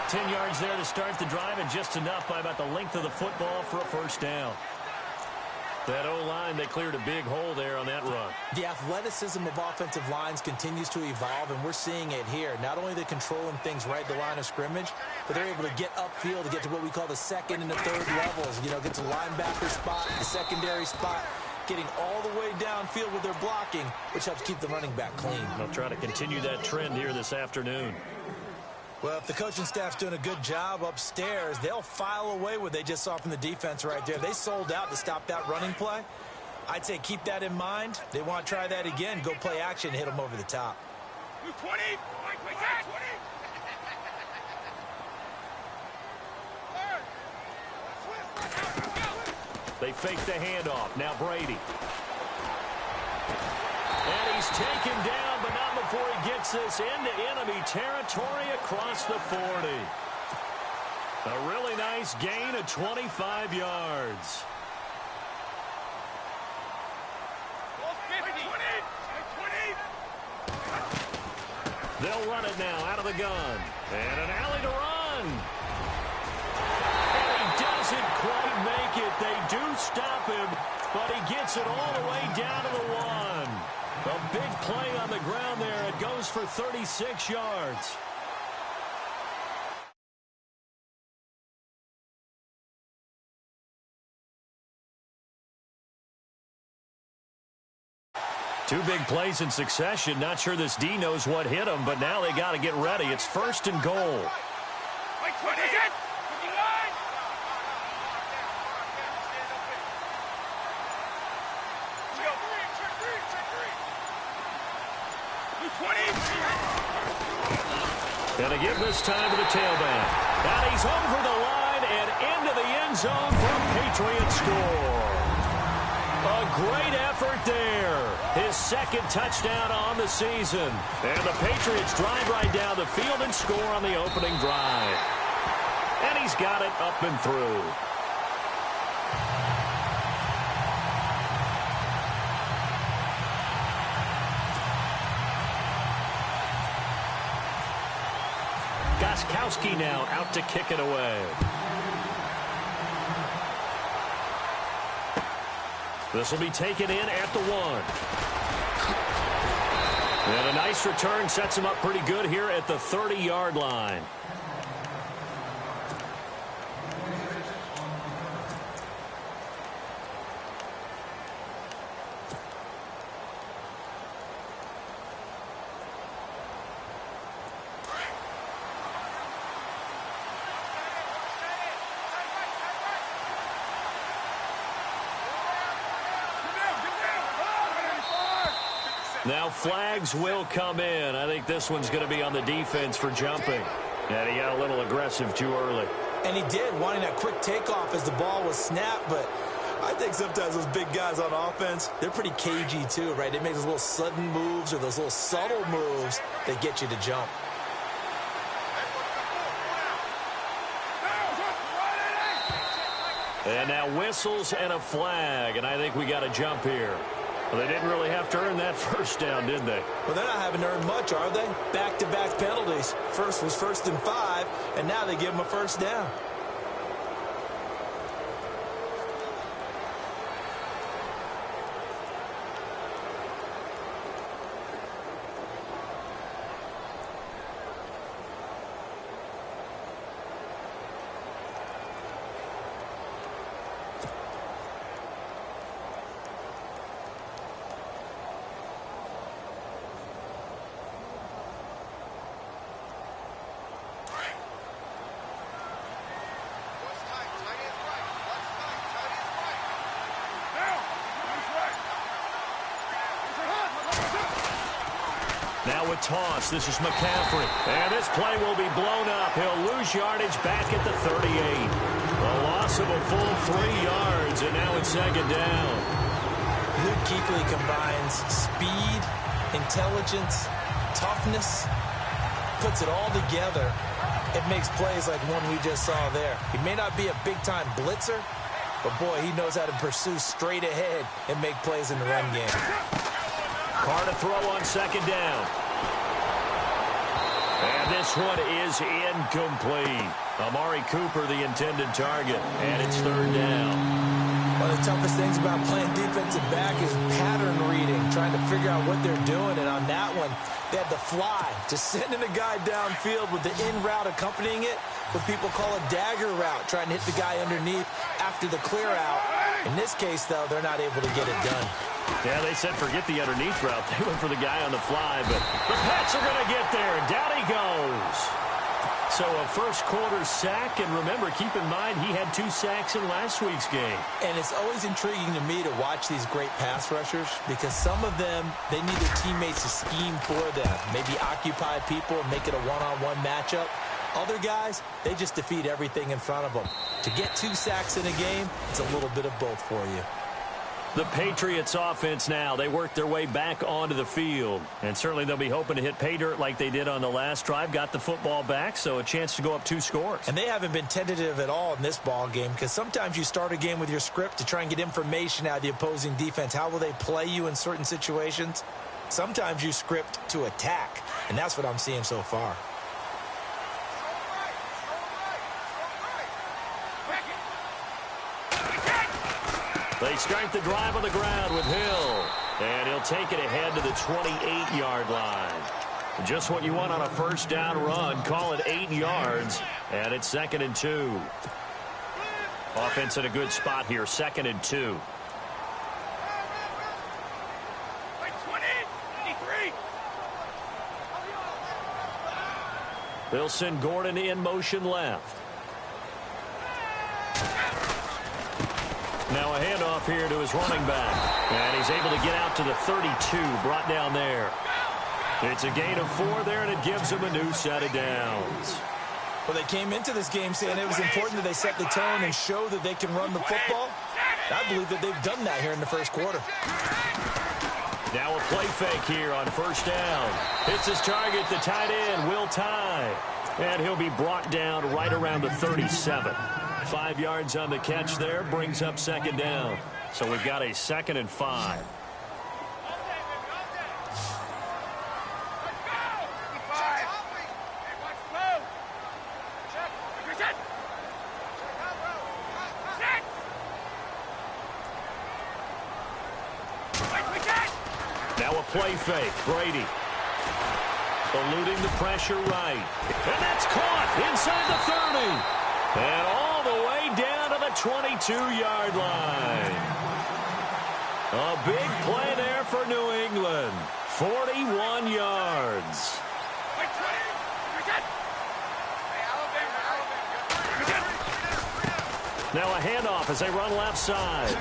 10 yards there to start the drive, and just enough by about the length of the football for a first down. That O-line, they cleared a big hole there on that run. The athleticism of offensive lines continues to evolve, and we're seeing it here. Not only are they controlling things right at the line of scrimmage, but they're able to get upfield to get to what we call the second and the third levels. You know, get to the linebacker spot, the secondary spot, getting all the way downfield with their blocking, which helps keep the running back clean. They'll try to continue that trend here this afternoon. Well, if the coaching staff's doing a good job upstairs, they'll file away what they just saw from the defense right there. They sold out to stop that running play. I'd say keep that in mind. They want to try that again. Go play action, hit them over the top. 20. They fake the handoff. Now Brady. And he's taken down, but not before he gets this into enemy territory across the 40. A really nice gain of 25 yards. They'll run it now out of the gun. And an alley to run. And he doesn't quite make it. They do stop him, but he gets it all the way down to the 1. A big play on the ground there. It goes for 36 yards. Two big plays in succession. Not sure this D knows what hit him, but now they got to get ready. It's 1st and goal. And a give this time to the tailback. And he's over the line and into the end zone for a Patriot score. A great effort there. His second touchdown on the season. And the Patriots drive right down the field and score on the opening drive. And he's got it up and through. Gostkowski now out to kick it away. This will be taken in at the 1. And a nice return sets him up pretty good here at the 30-yard line. Now flags will come in. I think this one's going to be on the defense for jumping. And he got a little aggressive too early. And he did, wanting that quick takeoff as the ball was snapped. But I think sometimes those big guys on offense, they're pretty cagey too, right? They make those little sudden moves or those little subtle moves that get you to jump. And now whistles and a flag. And I think we got a jump here. Well, they didn't really have to earn that first down, did they? Well, they're not having to earn much, are they? Back-to-back penalties. First was 1st and 5, and now they give them a first down. Now a toss. This is McCaffrey. And this play will be blown up. He'll lose yardage back at the 38. A loss of a full 3 yards, and now it's 2nd down. Luke Kuechly combines speed, intelligence, toughness, puts it all together. It makes plays like one we just saw there. He may not be a big-time blitzer, but, boy, he knows how to pursue straight ahead and make plays in the run game. Carr to throw on 2nd down. And this one is incomplete. Amari Cooper, the intended target, and it's third down. One of the toughest things about playing defensive back is pattern reading, trying to figure out what they're doing. And on that one, they had the fly, just sending a guy downfield with the in route accompanying it, what people call a dagger route, trying to hit the guy underneath after the clear out. In this case, though, they're not able to get it done. Yeah, they said forget the underneath route. They went for the guy on the fly, but the Pats are going to get there. Down he goes. So a first-quarter sack, and remember, keep in mind, he had 2 sacks in last week's game. And it's always intriguing to me to watch these great pass rushers because some of them, they need their teammates to scheme for them, maybe occupy people and make it a one-on-one matchup. Other guys, they just defeat everything in front of them. To get 2 sacks in a game, it's a little bit of both for you. The Patriots offense now, they work their way back onto the field. And certainly they'll be hoping to hit pay dirt like they did on the last drive. Got the football back, so a chance to go up 2 scores. And they haven't been tentative at all in this ball game because sometimes you start a game with your script to try and get information out of the opposing defense. How will they play you in certain situations? Sometimes you script to attack, and that's what I'm seeing so far. They start the drive on the ground with Hill. And he'll take it ahead to the 28-yard line. Just what you want on a first down run. Call it 8 yards. And it's 2nd and 2. Offense in a good spot here. 2nd and 2. They'll send Gordon in motion left. Now a handoff here to his running back. And he's able to get out to the 32, brought down there. It's a gain of 4 there, and it gives him a new set of downs. Well, they came into this game saying it was important that they set the tone and show that they can run the football. I believe that they've done that here in the first quarter. Now a play fake here on first down. Hits his target, the tight end, Will Tye. And he'll be brought down right around the 37. 5 yards on the catch there, brings up 2nd down. So we've got a 2nd and 5. Now a play fake, Brady. Eluding the pressure right. And that's caught inside the 30. And all the way down to the 22-yard line. A big play there for New England. 41 yards. Now a handoff as they run left side.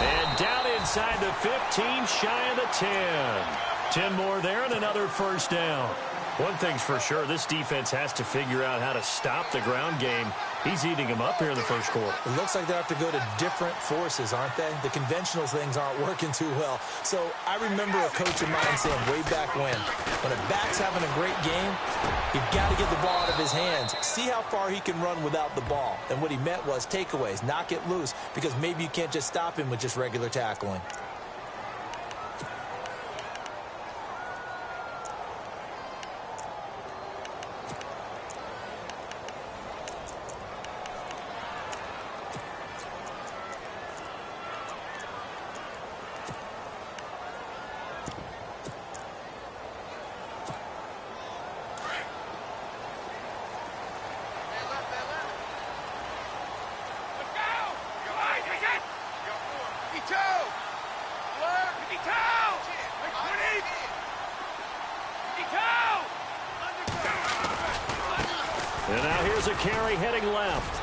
And down inside the 15, shy of the 10. 10 more there and another first down. One thing's for sure, this defense has to figure out how to stop the ground game. He's eating him up here in the first quarter. It looks like they have to go to different forces, aren't they? The conventional things aren't working too well. So I remember a coach of mine saying way back when a back's having a great game, you've got to get the ball out of his hands. See how far he can run without the ball. And what he meant was takeaways, knock it loose, because maybe you can't just stop him with just regular tackling. And now here's a carry heading left.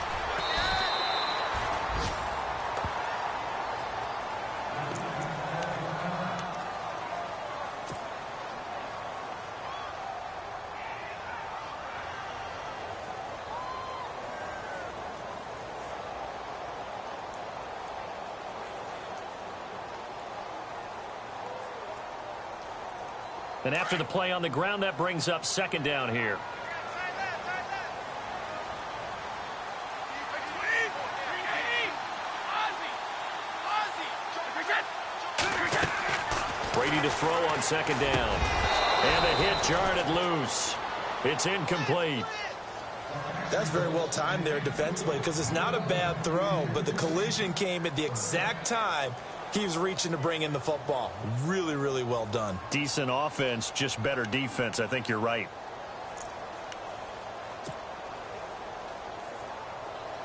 And after the play on the ground, that brings up 2nd down here. Brady to throw on 2nd down. And the hit jarred it loose. It's incomplete. That's very well timed there defensively because it's not a bad throw, but the collision came at the exact time he was reaching to bring in the football. Really, really well done. Decent offense, just better defense. I think you're right.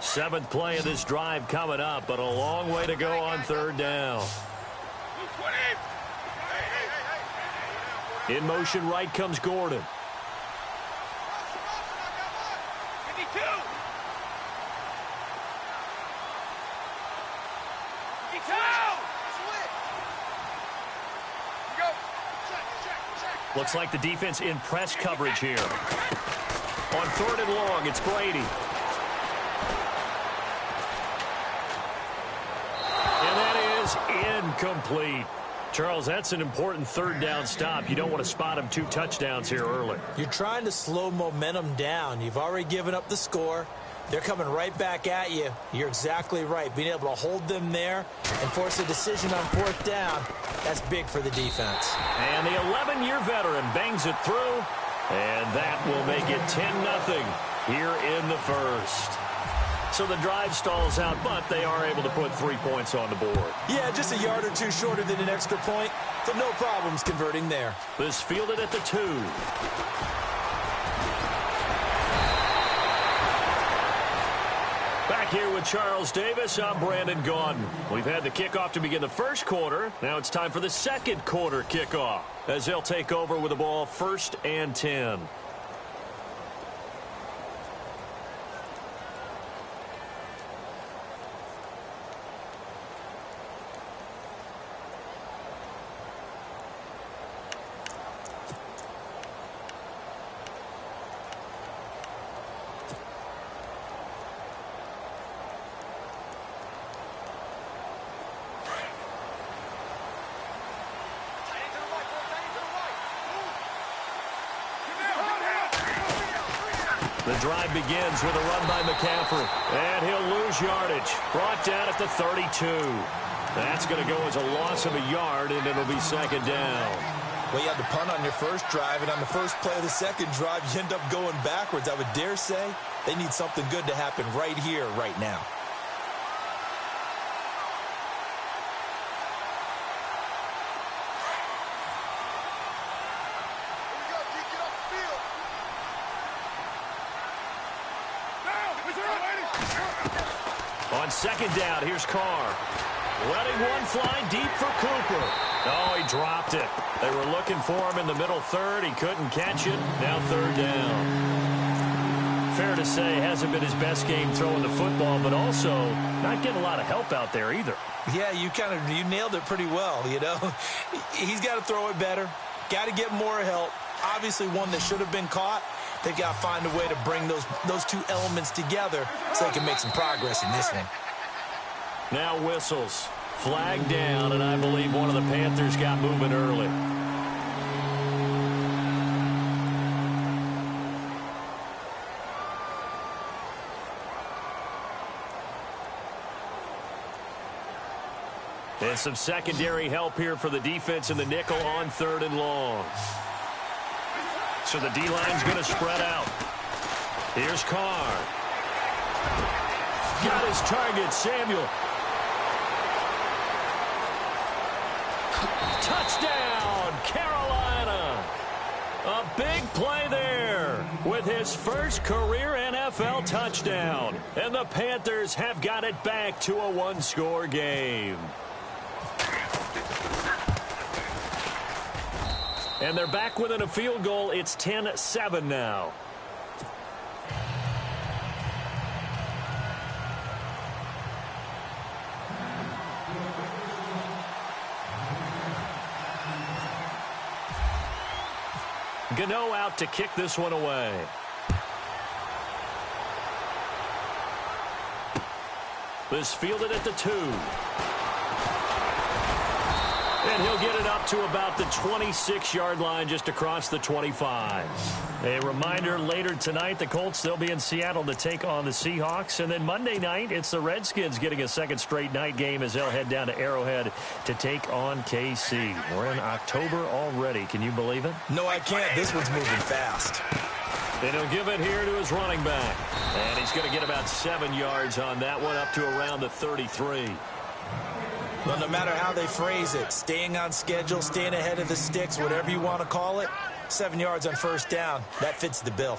Seventh play of this drive coming up, but a long way to go on third down. In motion right comes Gordon. Looks like the defense in press coverage here. On third and long, it's Brady. And that is incomplete. Charles, that's an important third down stop. You don't want to spot him 2 touchdowns here early. You're trying to slow momentum down. You've already given up the score. They're coming right back at you. You're exactly right. Being able to hold them there and force a decision on fourth down, that's big for the defense. And the 11-year veteran bangs it through, and that will make it 10-0 here in the first. So the drive stalls out, but they are able to put 3 points on the board. Yeah, just a yard or two shorter than an extra point, so no problems converting there. This fielded at the 2. Back here with Charles Davis, I'm Brandon Gaudin. We've had the kickoff to begin the first quarter. Now it's time for the second quarter kickoff as they'll take over with the ball 1st and 10. The drive begins with a run by McCaffrey, and he'll lose yardage. Brought down at the 32. That's going to go as a loss of a yard, and it'll be second down. Well, you had the punt on your first drive, and on the first play of the second drive, you end up going backwards. I would dare say they need something good to happen right here, right now. On second down, here's Carr. Letting one fly deep for Cooper. Oh, he dropped it. They were looking for him in the middle third. He couldn't catch it. Now third down. Fair to say, hasn't been his best game throwing the football, but also not getting a lot of help out there either. Yeah, you nailed it pretty well, you know. He's got to throw it better. Got to get more help. Obviously one that should have been caught. They've got to find a way to bring those two elements together so they can make some progress in this one. Now whistles. Flag down, and I believe one of the Panthers got moving early. And some secondary help here for the defense in the nickel on third and long. So the D-line's going to spread out. Here's Carr. Got his target, Samuel. Touchdown, Carolina. A big play there with his first career NFL touchdown. And the Panthers have got it back to a one-score game. And they're back within a field goal. It's 10-7 now. Gano out to kick this one away. This fielded at the 2. And he'll get it up to about the 26-yard line just across the 25. A reminder, later tonight, the Colts, they'll be in Seattle to take on the Seahawks. And then Monday night, it's the Redskins getting a second straight night game as they'll head down to Arrowhead to take on KC. We're in October already. Can you believe it? No, I can't. This one's moving fast. And he'll give it here to his running back. And he's going to get about 7 yards on that one, up to around the 33. Well, no matter how they phrase it, staying on schedule, staying ahead of the sticks, whatever you want to call it, 7 yards on first down, that fits the bill.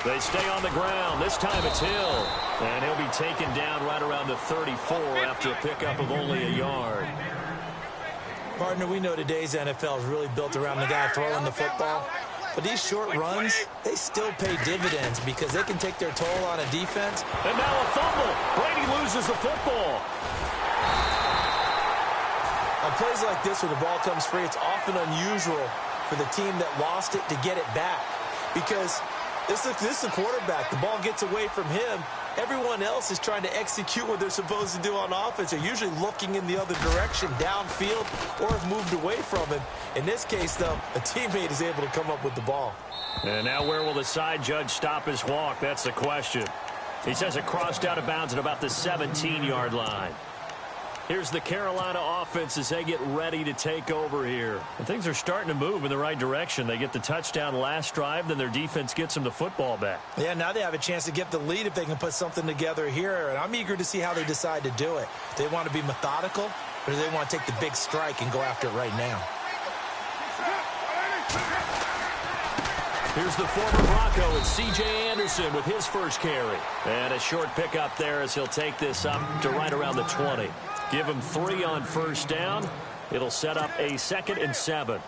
They stay on the ground. This time it's Hill. And he'll be taken down right around the 34 after a pickup of only a yard. Partner, we know today's NFL is really built around the guy throwing the football. But these short runs, they still pay dividends because they can take their toll on a defense. And now a fumble. Brady loses the football. On plays like this where the ball comes free, it's often unusual for the team that lost it to get it back. Because this is the quarterback. The ball gets away from him. Everyone else is trying to execute what they're supposed to do on offense. They're usually looking in the other direction, downfield, or have moved away from him. In this case, though, a teammate is able to come up with the ball. And now where will the side judge stop his walk? That's the question. He says it crossed out of bounds at about the 17-yard line. Here's the Carolina offense as they get ready to take over here. And things are starting to move in the right direction. They get the touchdown last drive, then their defense gets them the football back. Yeah, now they have a chance to get the lead if they can put something together here. And I'm eager to see how they decide to do it. Do they want to be methodical, or do they want to take the big strike and go after it right now? Here's the former Bronco. It's C.J. Anderson with his first carry. And a short pickup there as he'll take this up to right around the 20. Give him 3 on first down. It'll set up a 2nd and 7.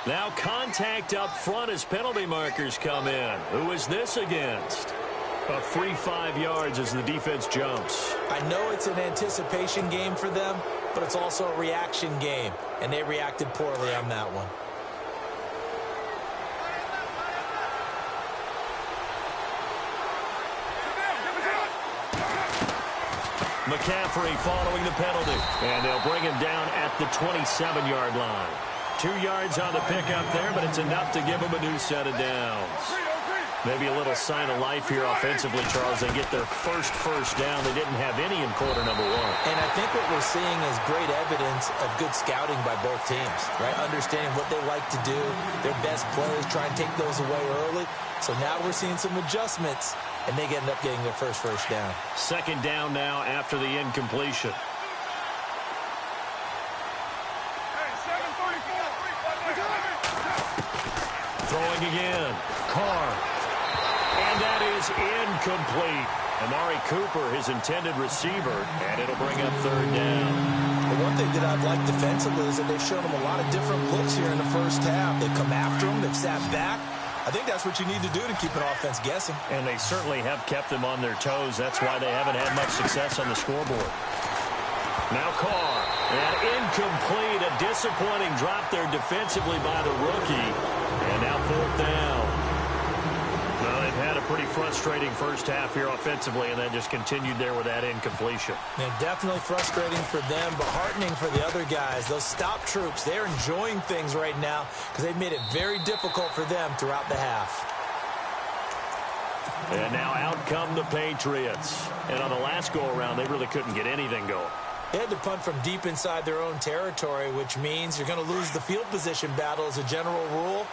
Now contact up front as penalty markers come in. Who is this against? A free 5 yards as the defense jumps. I know it's an anticipation game for them, but it's also a reaction game, and they reacted poorly on that one. McCaffrey following the penalty, and they'll bring him down at the 27-yard line. 2 yards on the pickup there, but it's enough to give him a new set of downs. Maybe a little sign of life here offensively, Charles. They get their first down. They didn't have any in quarter number 1. And I think what we're seeing is great evidence of good scouting by both teams, right? Understanding what they like to do, their best plays, try and take those away early. So now we're seeing some adjustments, and they end up getting their first down. 2nd down now after the incompletion. Throwing again. Carr. And that is incomplete. Amari Cooper, his intended receiver, and it'll bring up 3rd down. The one thing that I've liked defensively is that they've shown them a lot of different looks here in the first half. They've come after them. They've sat back. I think that's what you need to do to keep an offense guessing. And they certainly have kept them on their toes. That's why they haven't had much success on the scoreboard. Now Carr. And incomplete. A disappointing drop there defensively by the rookie. And now 4th down. Well, they've had a pretty frustrating first half here offensively, and then just continued there with that incompletion. Yeah, definitely frustrating for them, but heartening for the other guys. Those stop troops, they're enjoying things right now because they've made it very difficult for them throughout the half. And now out come the Patriots. And on the last go-around, they really couldn't get anything going. They had to punt from deep inside their own territory, which means you're going to lose the field position battle as a general rule.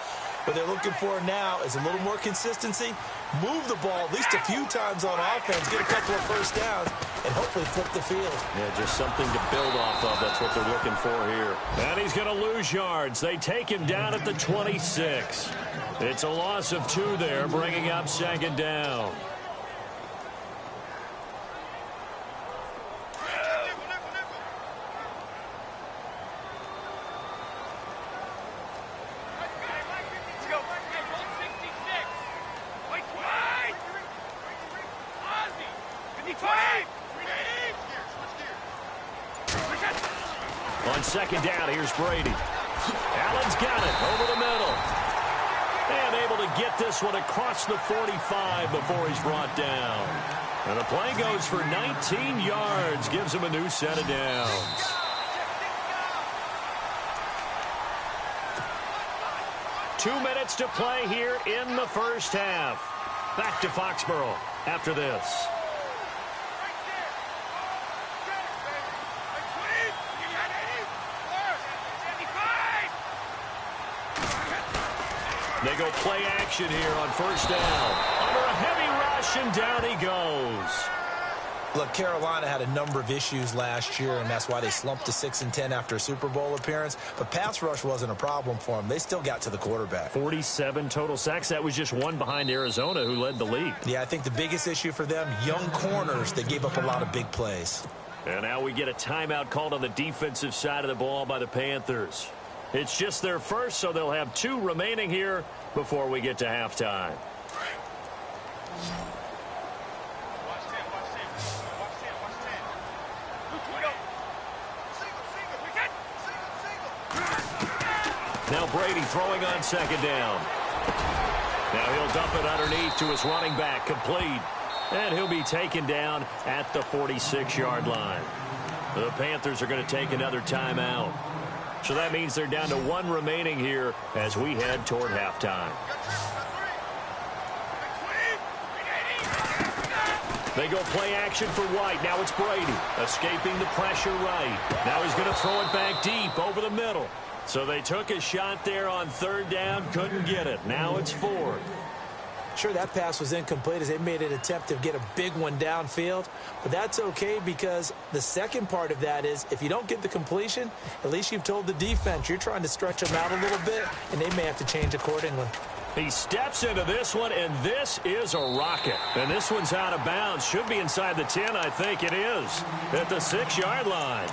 What they're looking for now is a little more consistency, move the ball at least a few times on offense, get a couple of first downs, and hopefully flip the field. Yeah, just something to build off of. That's what they're looking for here. And he's going to lose yards. They take him down at the 26. It's a loss of 2 there, bringing up 2nd down. On 2nd down, here's Brady. Allen's got it over the middle. And able to get this one across the 45 before he's brought down. And the play goes for 19 yards, gives him a new set of downs. Two minutes to play here in the first half. Back to Foxborough after this. They go play action here on first down. Under a heavy rush, and down he goes. Look, Carolina had a number of issues last year, and that's why they slumped to 6-10 after a Super Bowl appearance. But pass rush wasn't a problem for them. They still got to the quarterback. 47 total sacks. That was just one behind Arizona, who led the league. Yeah, I think the biggest issue for them, young corners, they gave up a lot of big plays. And now we get a timeout called on the defensive side of the ball by the Panthers. It's just their first, so they'll have two remaining here before we get to halftime. Now Brady throwing on second down. Now he'll dump it underneath to his running back, complete. And he'll be taken down at the 46-yard line. The Panthers are going to take another timeout. So that means they're down to one remaining here as we head toward halftime. They go play action for White. Now it's Brady escaping the pressure right. Now he's going to throw it back deep over the middle. So they took a shot there on third down, couldn't get it. Now it's fourth. Sure, that pass was incomplete as they made an attempt to get a big one downfield. But that's okay because the second part of that is if you don't get the completion, at least you've told the defense you're trying to stretch them out a little bit, and they may have to change accordingly. He steps into this one, and this is a rocket. And this one's out of bounds. Should be inside the 10, I think it is, at the 6-yard line.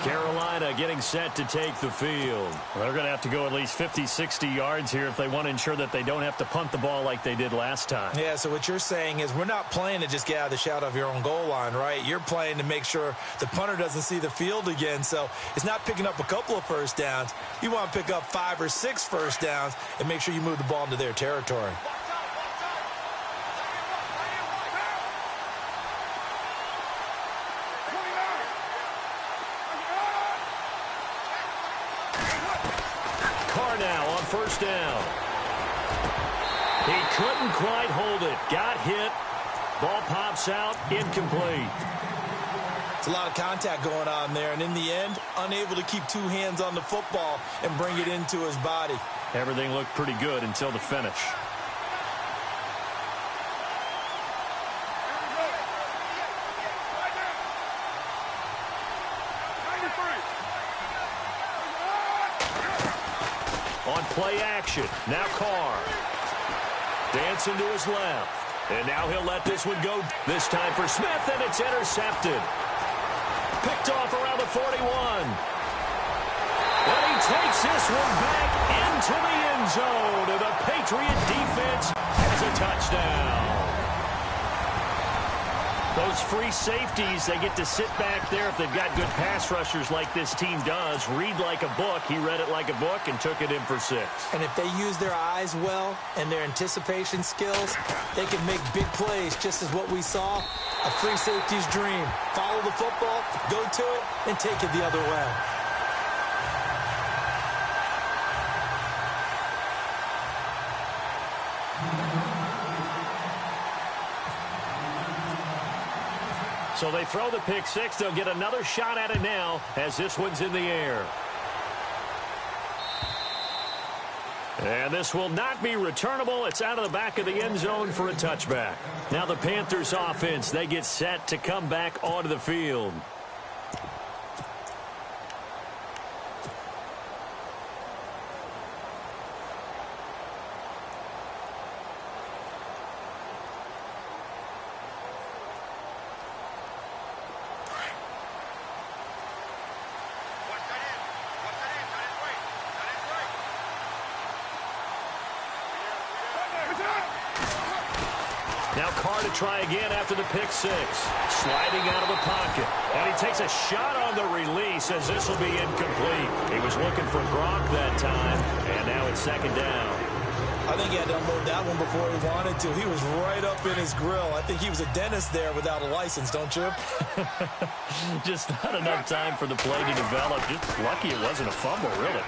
Carolina getting set to take the field. They're going to have to go at least 50, 60 yards here if they want to ensure that they don't have to punt the ball like they did last time. Yeah, so what you're saying is we're not playing to just get out of the shadow of your own goal line, right? You're playing to make sure the punter doesn't see the field again. So it's not picking up a couple of first downs. You want to pick up 5 or 6 first downs and make sure you move the ball into their territory. Now on first down. He couldn't quite hold it. Got hit. Ball pops out. Incomplete. It's a lot of contact going on there, and in the end, unable to keep two hands on the football and bring it into his body. Everything looked pretty good until the finish. On play action, now Carr. Dancing to his left. And now he'll let this one go. This time for Smith, and it's intercepted. Picked off around the 41. And he takes this one back into the end zone. And the Patriot defense has a touchdown. Those free safeties, they get to sit back there if they've got good pass rushers like this team does. Read like a book. He read it like a book and took it in for 6. And if they use their eyes well and their anticipation skills, they can make big plays, just as what we saw, a free safety's dream. Follow the football, go to it, and take it the other way. So they throw the pick 6. They'll get another shot at it now as this one's in the air. And this will not be returnable. It's out of the back of the end zone for a touchback. Now the Panthers offense, they get set to come back onto the field. Now Carr to try again after the pick 6. Sliding out of the pocket. And he takes a shot on the release as this will be incomplete. He was looking for Gronk that time. And now it's second down. I think he had to unload that one before he wanted to. He was right up in his grill. I think he was a dentist there without a license, don't you? Just not enough time for the play to develop. Just lucky it wasn't a fumble, really.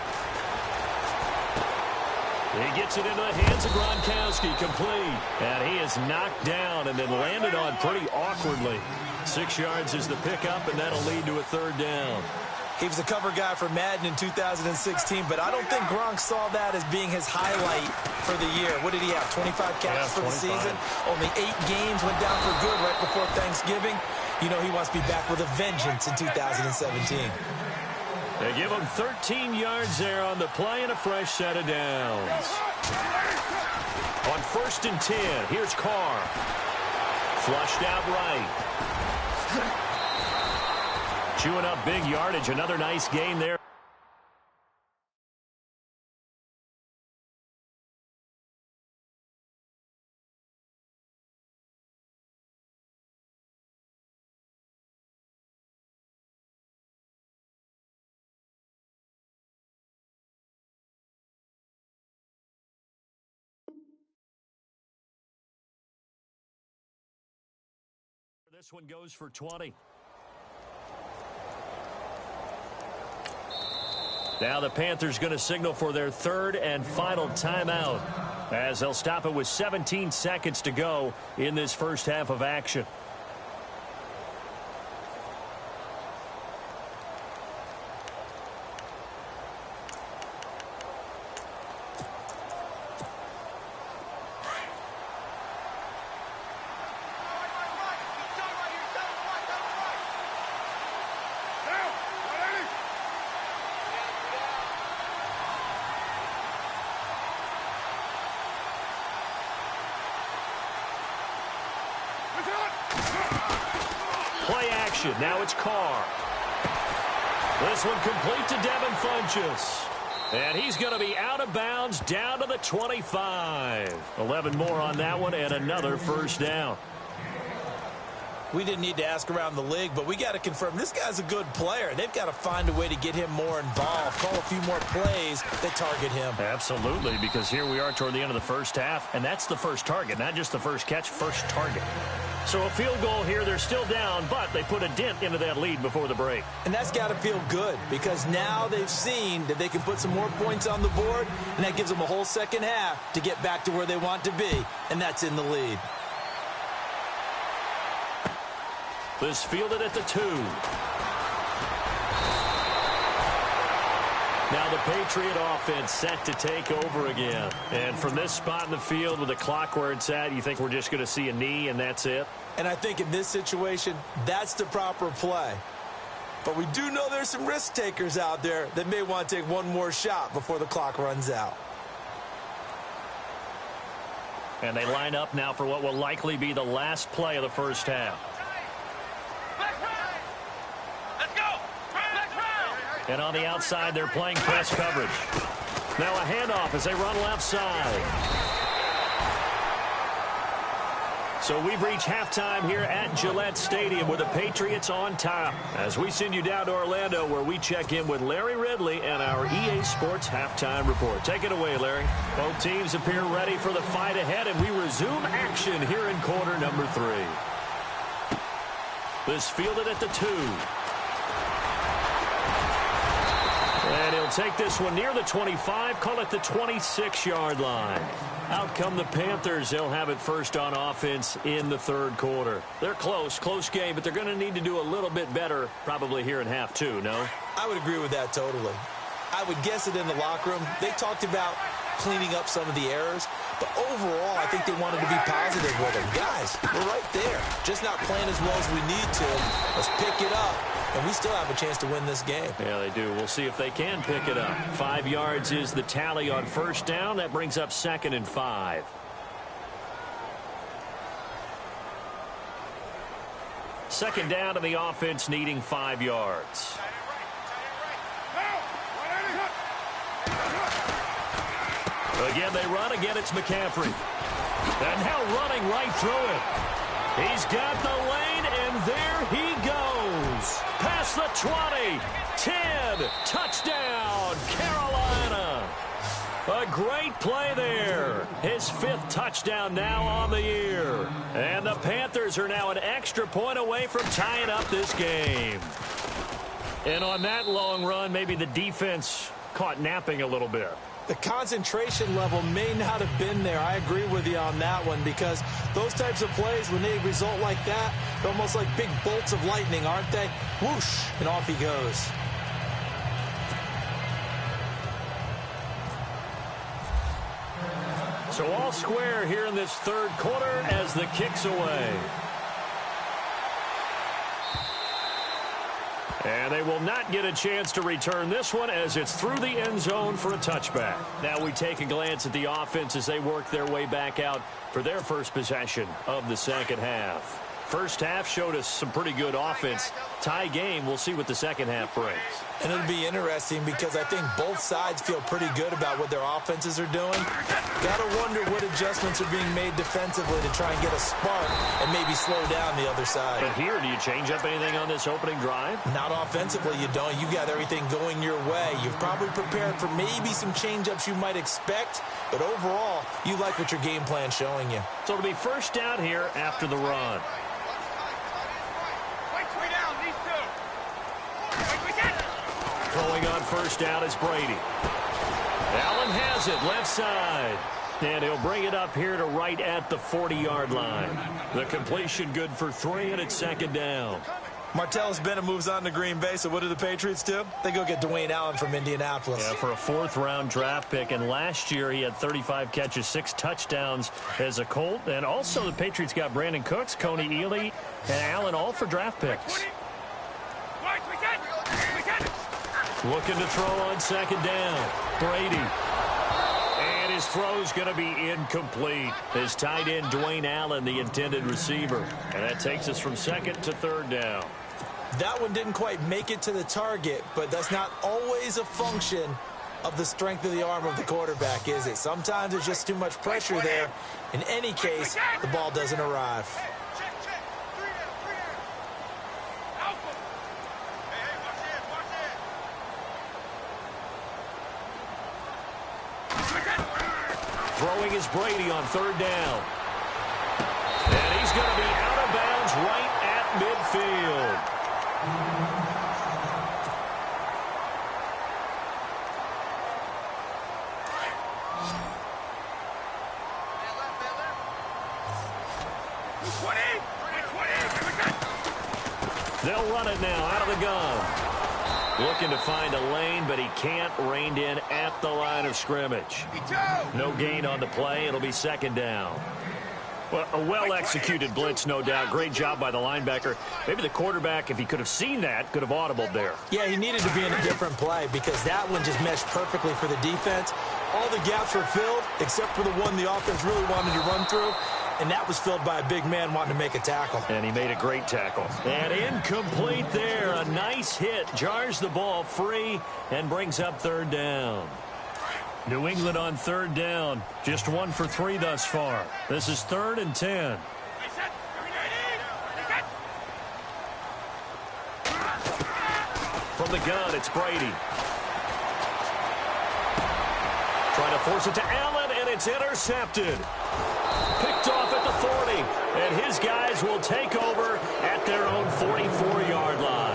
He gets it into the hands of Gronkowski, complete. And he is knocked down and then landed on pretty awkwardly. 6 yards is the pickup, and that'll lead to a third down. He was a cover guy for Madden in 2016, but I don't think Gronk saw that as being his highlight for the year. What did he have, 25 catches for the season? Only 8 games, went down for good right before Thanksgiving. You know he wants to be back with a vengeance in 2017. They give him 13 yards there on the play and a fresh set of downs. On 1st and 10, here's Carr. Flushed out right. Chewing up big yardage. Another nice gain there. This one goes for 20. Now the Panthers going to signal for their 3rd and final timeout as they'll stop it with 17 seconds to go in this first half of action. Play action. Now it's Carr. This one complete to Devin Funchess. And he's going to be out of bounds down to the 25. 11 more on that one and another first down. We didn't need to ask around the league, but we got to confirm this guy's a good player. They've got to find a way to get him more involved, call a few more plays that target him. Absolutely, because here we are toward the end of the first half, and that's the first target, not just the first catch, first target. So a field goal here, they're still down, but they put a dent into that lead before the break. And that's got to feel good, because now they've seen that they can put some more points on the board, and that gives them a whole second half to get back to where they want to be, and that's in the lead. This fielded at the 2. Now the Patriot offense set to take over again. And from this spot in the field with the clock where it's at, you think we're just going to see a knee and that's it? And I think in this situation, that's the proper play. But we do know there's some risk takers out there that may want to take one more shot before the clock runs out. And they line up now for what will likely be the last play of the first half. And on the outside, they're playing press coverage. Now a handoff as they run left side. So we've reached halftime here at Gillette Stadium with the Patriots on top. As we send you down to Orlando where we check in with Larry Ridley and our EA Sports Halftime Report. Take it away, Larry. Both teams appear ready for the fight ahead, and we resume action here in quarter number 3. This fielded at the 2. And he'll take this one near the 25, call it the 26-yard line. Out come the Panthers. They'll have it first on offense in the 3rd quarter. They're close game, but they're going to need to do a little bit better probably here in half 2, no? I would agree with that totally. I would guess it in the locker room. They talked about cleaning up some of the errors, but overall, I think they wanted to be positive with it. Guys, we're right there. Just not playing as well as we need to. Let's pick it up. And we still have a chance to win this game. Yeah, they do. We'll see if they can pick it up. 5 yards is the tally on first down. That brings up 2nd and 5. Second down to the offense needing 5 yards. Again, they run. Again, it's McCaffrey. And now running right through it. He's got the lane, and there he goes. Past the 20, 10, touchdown, Carolina. A great play there. His 5th touchdown now on the year. And the Panthers are now an extra point away from tying up this game. And on that long run, maybe the defense caught napping a little bit. The concentration level may not have been there. I agree with you on that one, because those types of plays, when they result like that, they're almost like big bolts of lightning, aren't they? Whoosh, and off he goes. So all square here in this 3rd quarter as the kick's away. And they will not get a chance to return this one as it's through the end zone for a touchback. Now we take a glance at the offense as they work their way back out for their first possession of the second half. First half showed us some pretty good offense. Tie game, we'll see what the second half brings. And it'll be interesting because I think both sides feel pretty good about what their offenses are doing. Got to wonder what adjustments are being made defensively to try and get a spark and maybe slow down the other side. But here, do you change up anything on this opening drive? Not offensively, you don't. You've got everything going your way. You've probably prepared for maybe some change-ups you might expect, but overall, you like what your game plan's showing you. So it'll be first down here after the run. Throwing on first down is Brady. Allen has it, left side. And he'll bring it up here to right at the 40-yard line. The completion good for 3, and it's second down. Martellus Bennett moves on to Green Bay, so what do the Patriots do? They go get Dwayne Allen from Indianapolis. Yeah, for a 4th-round draft pick, and last year he had 35 catches, 6 touchdowns as a Colt. And also the Patriots got Brandon Cooks, Coney Ely, and Allen all for draft picks. Looking to throw on second down. Brady. And his throw's going to be incomplete. His tight end, Dwayne Allen, the intended receiver. And that takes us from 2nd to 3rd down. That one didn't quite make it to the target, but that's not always a function of the strength of the arm of the quarterback, is it? Sometimes there's just too much pressure there. In any case, the ball doesn't arrive. Throwing is Brady on 3rd down. And he's going to be out of bounds right at midfield. They'll run it now out of the gun. Looking to find a lane, but he can't. Reined in at the line of scrimmage. No gain on the play. It'll be second down. Well, a well-executed blitz, no doubt. Great job by the linebacker. Maybe the quarterback, if he could have seen that, could have audibled there. Yeah, he needed to be in a different play because that one just meshed perfectly for the defense. All the gaps were filled except for the one the offense really wanted to run through. And that was filled by a big man wanting to make a tackle. And he made a great tackle. And incomplete there. A nice hit. Jars the ball free and brings up 3rd down. New England on 3rd down. Just 1 for 3 thus far. This is 3rd and 10. From the gun, it's Brady. Trying to force it to Allen, and it's intercepted. Picked off at the 40, and his guys will take over at their own 44-yard line.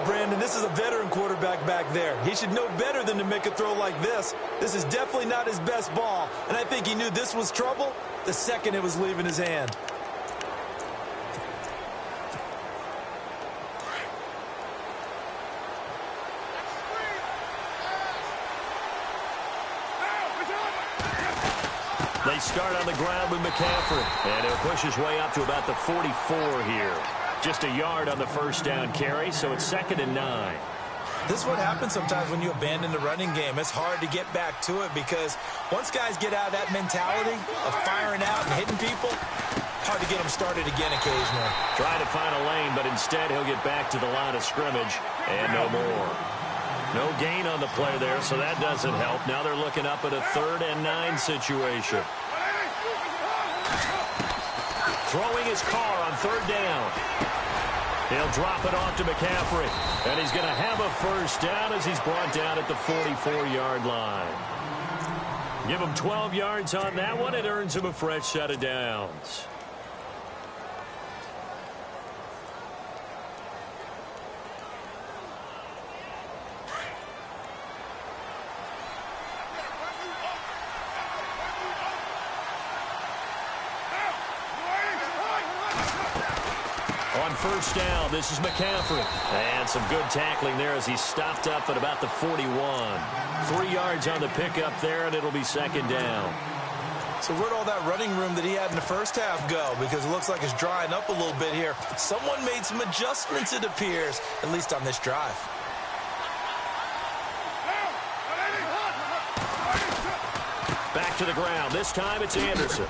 Brandon, this is a veteran quarterback back there. He should know better than to make a throw like this. This is definitely not his best ball, and I think he knew this was trouble the second it was leaving his hand. They start on the ground with McCaffrey, and he'll push his way up to about the 44 here. Just a yard on the first down carry, so it's 2nd and 9. This is what happens sometimes when you abandon the running game. It's hard to get back to it because once guys get out of that mentality of firing out and hitting people, hard to get them started again occasionally. Trying to find a lane, but instead he'll get back to the line of scrimmage and no more. No gain on the play there, so that doesn't help. Now they're looking up at a 3rd and 9 situation. Throwing his car on 3rd down. He'll drop it off to McCaffrey. And he's going to have a first down as he's brought down at the 44-yard line. Give him 12 yards on that one. It earns him a fresh set of downs. On first down, this is McCaffrey. And some good tackling there as he's stopped up at about the 41. 3 yards on the pickup there, and it'll be second down. So where'd all that running room that he had in the first half go? Because it looks like it's drying up a little bit here. Someone made some adjustments, it appears, at least on this drive. Back to the ground. This time it's Anderson.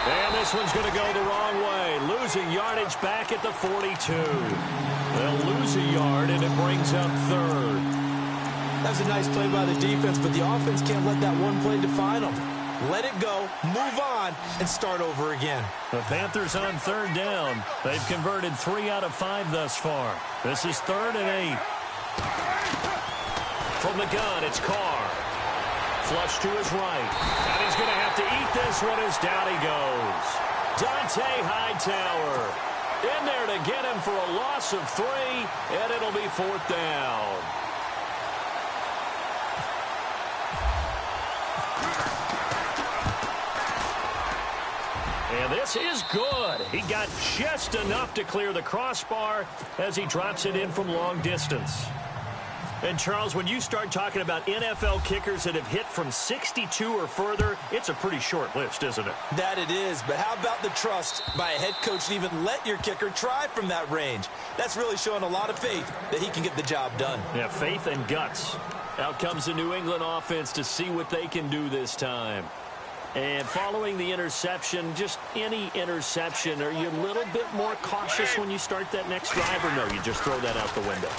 And this one's going to go the wrong way. Losing yardage back at the 42. They'll lose a yard, and it brings up third. That was a nice play by the defense, but the offense can't let that one play define them. Let it go, move on, and start over again. The Panthers on third down. They've converted 3 out of 5 thus far. This is 3rd and 8. From the gun, it's Carr. Flush to his right. And he's going to have to eat this one as down he goes. Dante Hightower in there to get him for a loss of 3, and it'll be 4th down. And this is good. He got just enough to clear the crossbar as he drops it in from long distance. And, Charles, when you start talking about NFL kickers that have hit from 62 or further, it's a pretty short list, isn't it? That it is, but how about the trust by a head coach to even let your kicker try from that range? That's really showing a lot of faith that he can get the job done. Yeah, faith and guts. Out comes the New England offense to see what they can do this time. And following the interception, just any interception, are you a little bit more cautious when you start that next drive, or no, you just throw that out the window?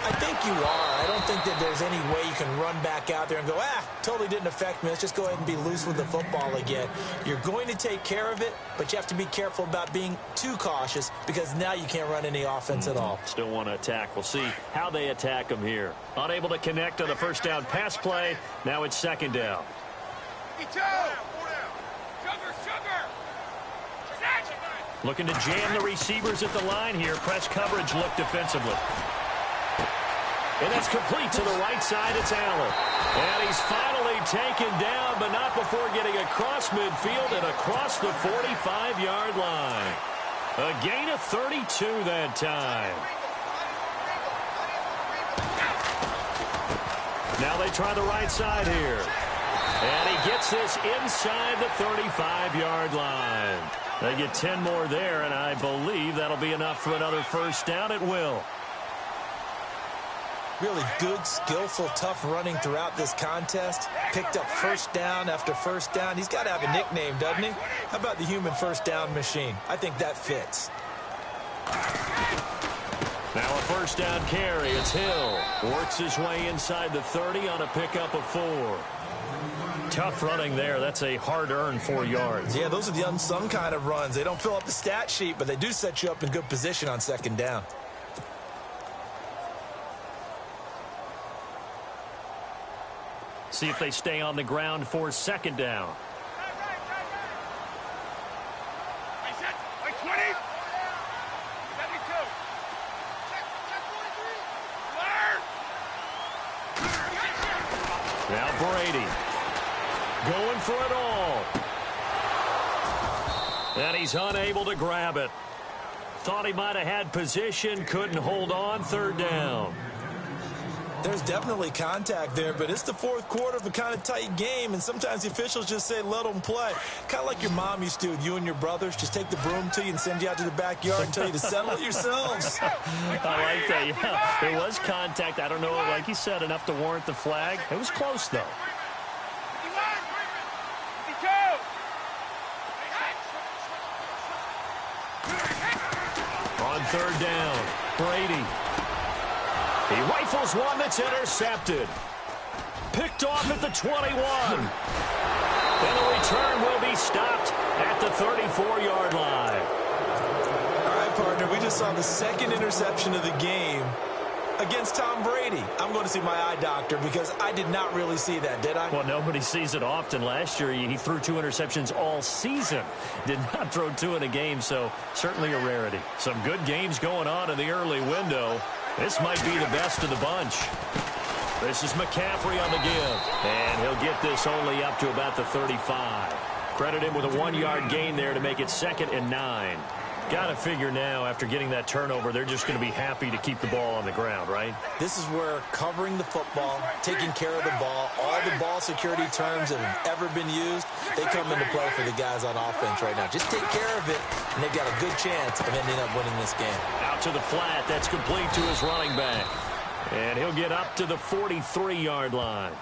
I think you are. I don't think that there's any way you can run back out there and go, totally didn't affect me. Let's just go ahead and be loose with the football again. You're going to take care of it, but you have to be careful about being too cautious because now you can't run any offense at all. Still want to attack. We'll see how they attack them here. Unable to connect on the first down pass play. Now it's second down. Looking to jam the receivers at the line here. Press coverage look defensively. And that's complete to the right side. It's Allen. And he's finally taken down, but not before getting across midfield and across the 45-yard line. A gain of 32 that time. Now they try the right side here. And he gets this inside the 35-yard line. They get 10 more there, and I believe that'll be enough for another first down. It will. Really good, skillful, tough running throughout this contest. Picked up first down after first down. He's got to have a nickname, doesn't he? How about the human first down machine? I think that fits. Now a first down carry. It's Hill. Works his way inside the 30 on a pickup of 4. Tough running there. That's a hard-earned 4 yards. Yeah, those are the unsung kind of runs. They don't fill up the stat sheet, but they do set you up in good position on second down. See if they stay on the ground for second down. Now Brady going for it all. And he's unable to grab it. Thought he might have had position, couldn't hold on, third down. There's definitely contact there, but it's the fourth quarter of a kind of tight game, and sometimes the officials just say, let them play. Kind of like your mom used to with you and your brothers. Just take the broom to you and send you out to the backyard and tell you to settle it yourselves. I like that, yeah. There was contact. I don't know, like you said, enough to warrant the flag. It was close, though. On third down, Brady. He rifles one that's intercepted. Picked off at the 21. And the return will be stopped at the 34-yard line. All right, partner, we just just saw the second interception of the game against Tom Brady. I'm going to see my eye doctor because I did not really see that, did I? Well, nobody sees it often. Last year, he threw 2 interceptions all season. Did not throw 2 in a game, so certainly a rarity. Some good games going on in the early window. This might be the best of the bunch. This is McCaffrey on the give, and he'll get this only up to about the 35. Credit him with a 1-yard gain there to make it 2nd and 9. Got to figure now, after getting that turnover, they're just going to be happy to keep the ball on the ground, right? This is where covering the football, taking care of the ball, all the ball security terms that have ever been used, they come into play for the guys on offense right now. Just take care of it, and they've got a good chance of ending up winning this game. Out to the flat. That's complete to his running back. And he'll get up to the 43-yard line.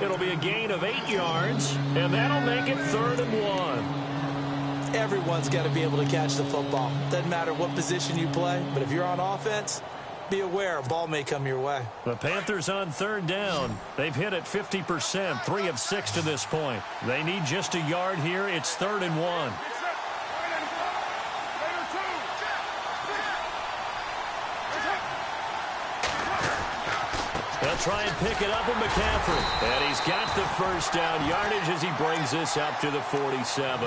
It'll be a gain of 8 yards, and that'll make it 3rd and 1. Everyone's got to be able to catch the football. Doesn't matter what position you play, but if you're on offense, be aware a ball may come your way. The Panthers on 3rd down. They've hit it 50%, 3 of 6 to this point. They need just a yard here. It's 3rd and 1. They'll try and pick it up with McCaffrey. And he's got the first down yardage as he brings this up to the 47.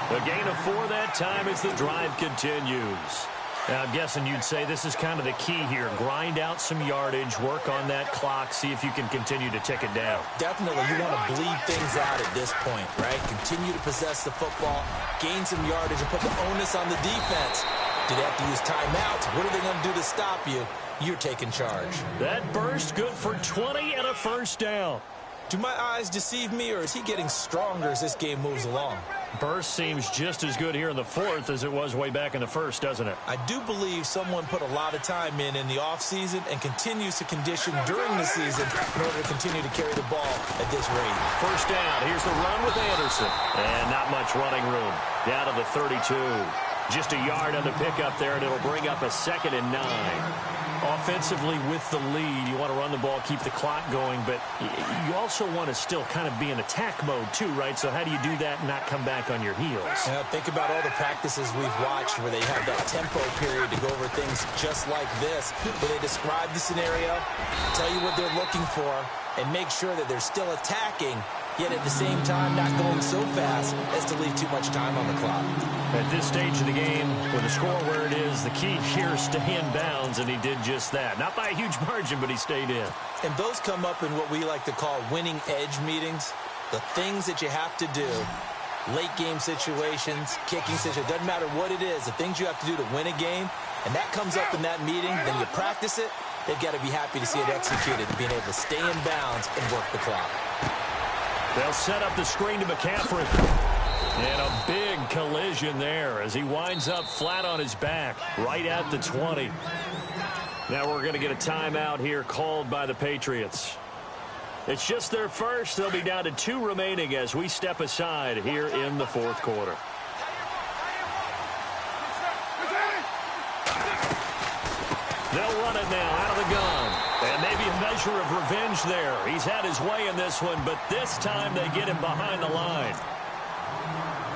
A gain of 4 that time as the drive continues. Now, I'm guessing you'd say this is kind of the key here. Grind out some yardage, work on that clock, see if you can continue to tick it down. Definitely. You want to bleed things out at this point, right? Continue to possess the football, gain some yardage, and put the onus on the defense. Do they have to use timeouts? What are they going to do to stop you? You're taking charge. That burst good for 20 and a first down. Do my eyes deceive me, or is he getting stronger as this game moves along? Burst seems just as good here in the 4th as it was way back in the 1st, doesn't it? I do believe someone put a lot of time in the offseason and continues to condition during the season in order to continue to carry the ball at this rate. First down. Here's the run with Anderson. And not much running room. Down to the 32. Just a yard on the pickup there, and it'll bring up a 2nd and 9. Offensively with the lead, you want to run the ball, keep the clock going, but you also want to still kind of be in attack mode too, right? So how do you do that and not come back on your heels? Think about all the practices we've watched where they have that tempo period to go over things just like this, where they describe the scenario, tell you what they're looking for, and make sure that they're still attacking, yet at the same time not going so fast as to leave too much time on the clock. At this stage of the game, with the score where it is, the key here is stay in bounds, and he did just that. Not by a huge margin, but he stayed in. And those come up in what we like to call winning edge meetings. The things that you have to do, late game situations, kicking situations, doesn't matter what it is, the things you have to do to win a game, and that comes up in that meeting, then you practice it, they've got to be happy to see it executed, being able to stay in bounds and work the clock. They'll set up the screen to McCaffrey. And a big collision there as he winds up flat on his back right at the 20. Now we're going to get a timeout here called by the Patriots. It's just their first. They'll be down to 2 remaining as we step aside here in the 4th quarter. They'll run it now out of the gun. And maybe a measure of revenge there. He's had his way in this one, but this time they get him behind the line.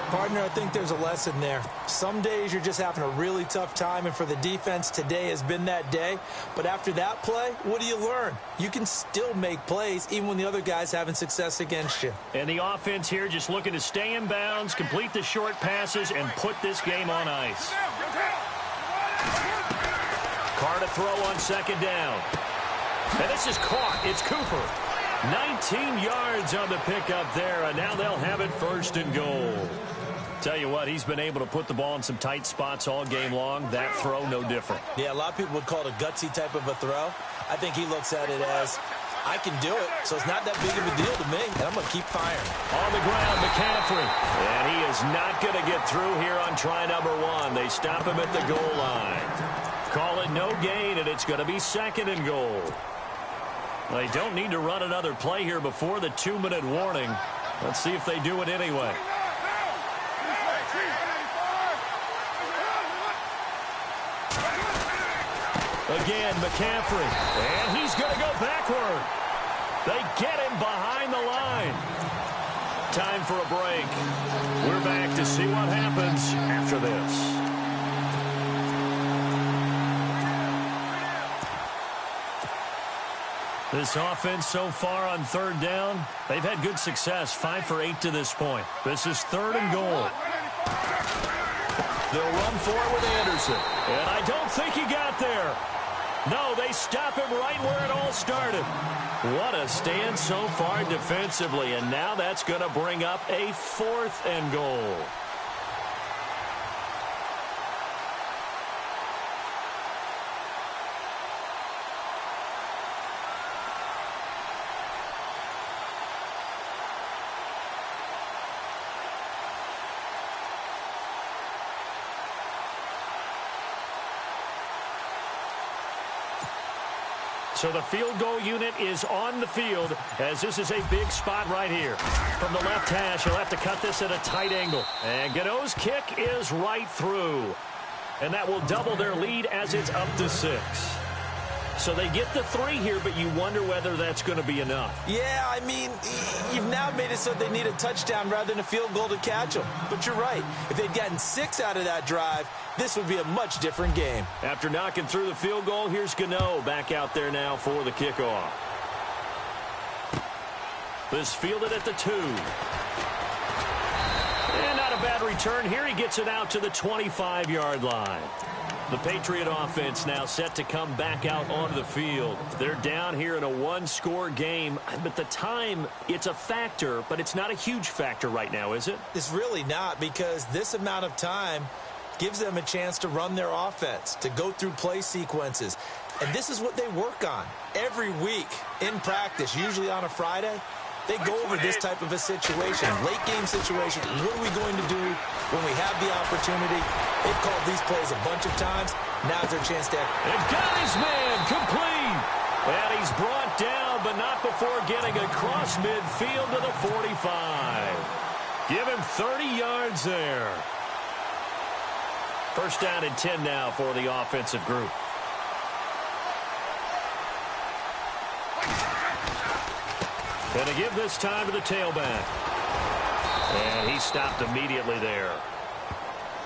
Partner, I think there's a lesson there. Some days you're just having a really tough time, and for the defense, today has been that day. But after that play, what do you learn? You can still make plays even when the other guy's having success against you. And the offense here just looking to stay in bounds, complete the short passes, and put this game on ice. Carr to throw on 2nd down. And this is caught. It's Cooper. 19 yards on the pickup there, and now they'll have it 1st and goal. Tell you what, he's been able to put the ball in some tight spots all game long. That throw, no different. Yeah, a lot of people would call it a gutsy type of a throw. I think he looks at it as, I can do it, so it's not that big of a deal to me, and I'm going to keep firing. On the ground, McCaffrey. And he is not going to get through here on try number 1. They stop him at the goal line. Call it no gain, and it's going to be 2nd and goal. They don't need to run another play here before the 2-minute warning. Let's see if they do it anyway. Again, McCaffrey. And he's going to go backward. They get him behind the line. Time for a break. We're back to see what happens after this. This offense so far on third down, they've had good success, 5 for 8 to this point. This is 3rd and goal. They'll run for it with Anderson. And I don't think he got there. No, they stop him right where it all started. What a stand so far defensively, and now that's going to bring up a 4th and goal. So the field goal unit is on the field as this is a big spot right here. From the left hash, he'll have to cut this at a tight angle. And Gano's kick is right through. And that will double their lead as it's up to 6. So they get the 3 here, but you wonder whether that's going to be enough. Yeah, I mean, you've now made it so they need a touchdown rather than a field goal to catch them. But you're right. If they'd gotten 6 out of that drive, this would be a much different game. After knocking through the field goal, here's Gano back out there now for the kickoff. This fielded at the 2. And not a bad return here. He gets it out to the 25-yard line. The Patriot offense now set to come back out onto the field. They're down here in a 1-score game, but the time, it's a factor, but it's not a huge factor right now, is it? It's really not, because this amount of time gives them a chance to run their offense, to go through play sequences. And this is what they work on every week in practice, usually on a Friday. They go over this type of a situation, late-game situation. What are we going to do when we have the opportunity? They've called these plays a bunch of times. Now's their chance to... And got his man complete. And he's brought down, but not before getting across midfield to the 45. Give him 30 yards there. First down and 10 now for the offensive group. Going to give this time to the tailback. And he stopped immediately there.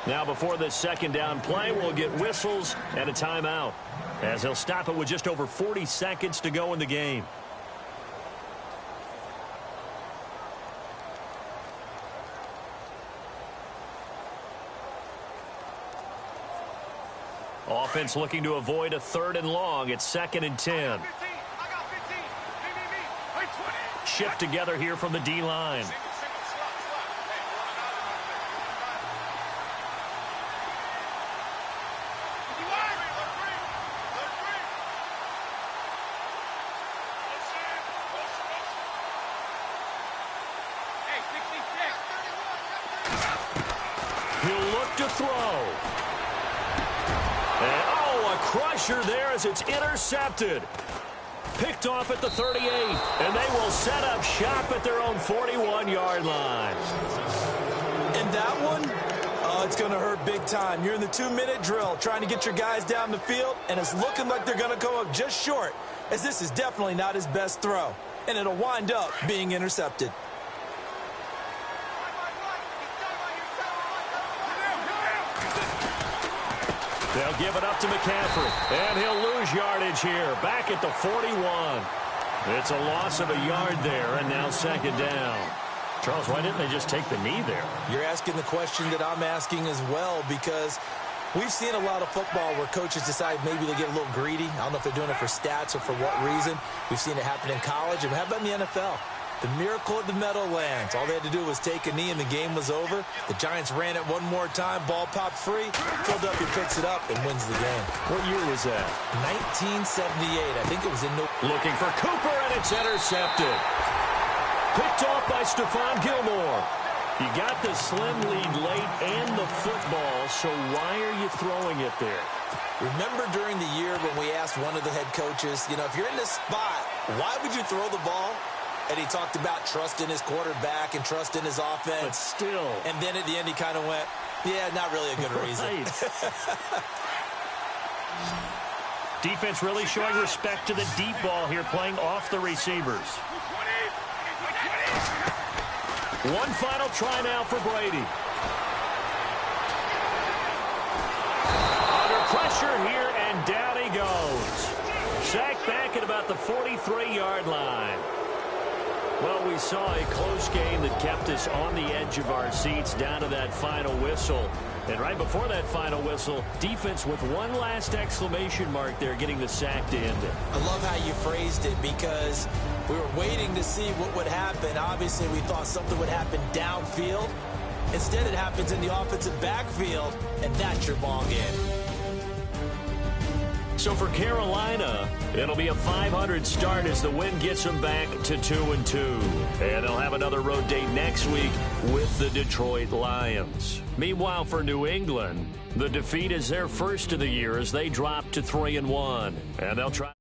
Now before this second down play, we'll get whistles and a timeout, as he'll stop it with just over 40 seconds to go in the game. Offense looking to avoid a 3rd and long. It's 2nd and 10. Shift together here from the D-line. He'll look to throw. And, a crusher there as it's intercepted. Picked off at the 38, and they will set up shop at their own 41-yard line. And that one, it's going to hurt big time. You're in the 2-minute drill trying to get your guys down the field, and it's looking like they're going to go up just short, as this is definitely not his best throw, and it'll wind up being intercepted. They'll give it up to McCaffrey, and he'll lose yardage here, back at the 41. It's a loss of a yard there, and now 2nd down. Charles, why didn't they just take the knee there? You're asking the question that I'm asking as well, because we've seen a lot of football where coaches decide maybe they get a little greedy. I don't know if they're doing it for stats or for what reason. We've seen it happen in college, and how about in the NFL? The miracle at the Meadowlands. All they had to do was take a knee and the game was over. The Giants ran it one more time. Ball popped free. Philadelphia picks it up and wins the game. What year was that? 1978. I think it was in New... Looking for Cooper, and it's intercepted. Picked off by Stephon Gilmore. You got the slim lead late and the football, so why are you throwing it there? Remember during the year when we asked one of the head coaches, if you're in this spot, why would you throw the ball? And he talked about trust in his quarterback and trust in his offense. But still. And then at the end he kind of went, yeah, not really a good reason. Defense really showing respect to the deep ball here, playing off the receivers. One final try now for Brady. Under pressure here, and down he goes. sacked back at about the 43-yard line. Well, we saw a close game that kept us on the edge of our seats down to that final whistle. And right before that final whistle, defense with one last exclamation mark there, getting the sack to end it. I love how you phrased it, because we were waiting to see what would happen. Obviously, we thought something would happen downfield. Instead, it happens in the offensive backfield, and that's your ball game. So for Carolina, it'll be a 500 start as the win gets them back to 2-2. And they'll have another road date next week with the Detroit Lions. Meanwhile, for New England, the defeat is their first of the year as they drop to 3-1. And they'll try...